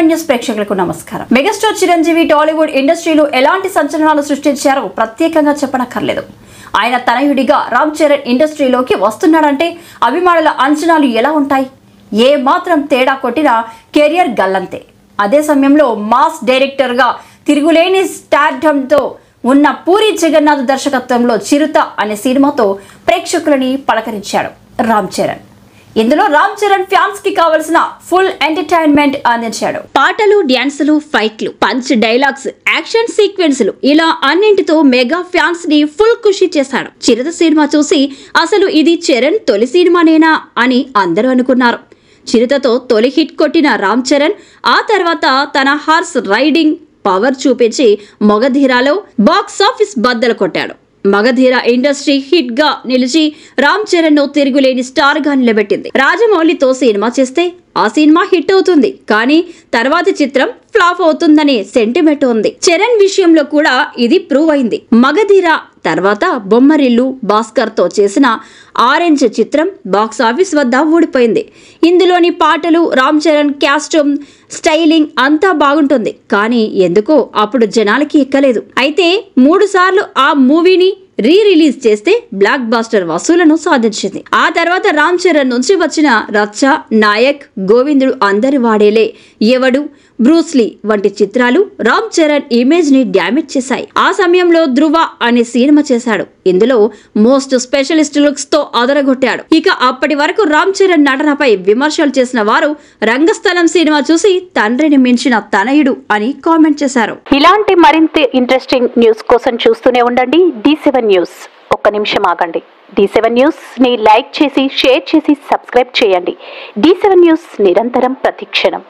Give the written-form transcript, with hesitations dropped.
D7 news ప్రేక్షకులకు నమస్కారం. Megastar Chiranjeevi Tollywood ఇండస్ట్రీలో ఎలాంటి సంచలనాలు సృష్టించారో ప్రత్యేకంగా చెప్పనక్కర్లేదు. ఆయన తనయుడిగా రామ్ చరణ్ ఇండస్ట్రీలోకి వస్తున్నాడంటే అభిమానుల అంచనాలు ఎలా ఉంటాయి? ఏ మాత్రం తేడా కొట్టినా కెరియర్ గల్లంతే. అదే సమయంలో మాస్ డైరెక్టర్గా తిరుగులేని స్టార్డమ్తో ఉన్న పూరి జగన్నాథ్ దర్శకత్వంలో చిరుత అనే సినిమాతో ప్రేక్షకులని పలకరించాడు రామ్ చరణ్. ఇందులో రామ్ చరణ్ ఫ్యాన్స్ కి కావలసిన ఫుల్ ఎంటర్టైన్మెంట్ అందించాడు. పాటలు, డ్యాన్సులు, ఫైట్లు, పంచ్ డైలాగ్స్, యాక్షన్ సీక్వెన్స్లు ఇలా అన్నింటితో మెగా ఫ్యాన్స్ ని ఫుల్ ఖుషి చేశాడు. చిరుత సినిమా చూసి అసలు ఇది చరణ్ తొలి సినిమానేనా అని అందరూ అనుకున్నారు. చిరుతతో తొలి హిట్ కొట్టిన రామ్ చరణ్ ఆ తర్వాత తన హార్స్ రైడింగ్ పవర్ చూపించి మొగధీరాలో బాక్స్ ఆఫీస్ బద్దలు కొట్టాడు. మగధీర ఇండస్ట్రీ హిట్ గా నిలిచి రామ్ చరణ్ ను తిరుగులేని స్టార్ గా నిలబెట్టింది. రాజమౌళితో సినిమా చేస్తే ఆ సినిమా హిట్ అవుతుంది, కానీ తర్వాతి చిత్రం ఫ్లాప్ అవుతుందనే సెంటిమెంట్ ఉంది. చరణ్ విషయంలో కూడా ఇది ప్రూవ్ అయింది. మగధీర తర్వాత బొమ్మరిల్లు, భాస్కర్ తో చేసిన ఆరెంజ్ చిత్రం బాక్స్ ఆఫీస్ వద్ద ఊడిపోయింది. ఇందులోని పాటలు, రామ్ చరణ్ కాస్ట్యూమ్, స్టైలింగ్ అంతా బాగుంటుంది, కానీ ఎందుకో అప్పుడు జనాలకి ఎక్కలేదు. అయితే 3 సార్లు ఆ మూవీని రిలీజ్ చేస్తే బ్లాక్ బాస్టర్ వసూలను సాధించింది. ఆ తర్వాత రామ్ చరణ్ నుంచి వచ్చిన రచ్చ, నాయక్, గోవిందుడు అందరి వాడేలే, ఎవడు, బ్రూస్లీ వంటి చిత్రాలు రామ్ చరణ్ ఇమేజ్ ని డ్యామేజ్ చేశాయి. ఆ సమయంలో ధృవ అనే సినిమా చేశాడు. ఇందులో మోస్ట్ స్పెషలిస్ట్ లుక్స్ తో అదరగొట్టాడు. ఇక అప్పటి వరకు రామ్ చరణ్ నటనపై విమర్శలు చేసిన వారు రంగస్థలం సినిమా చూసి తండ్రిని మించిన తనయుడు అని కామెంట్ చేశారు. ఇలాంటి మరింత ఇంట్రెస్టింగ్ న్యూస్ కోసం చూస్తూనే ఉండండి D7 న్యూస్. ఒక్క నిమిషం ఆగండి. D7 న్యూస్ ని లైక్ చేసి, షేర్ చేసి, సబ్స్క్రైబ్ చేయండి. D7 న్యూస్ నిరంతరం ప్రతిక్షణం.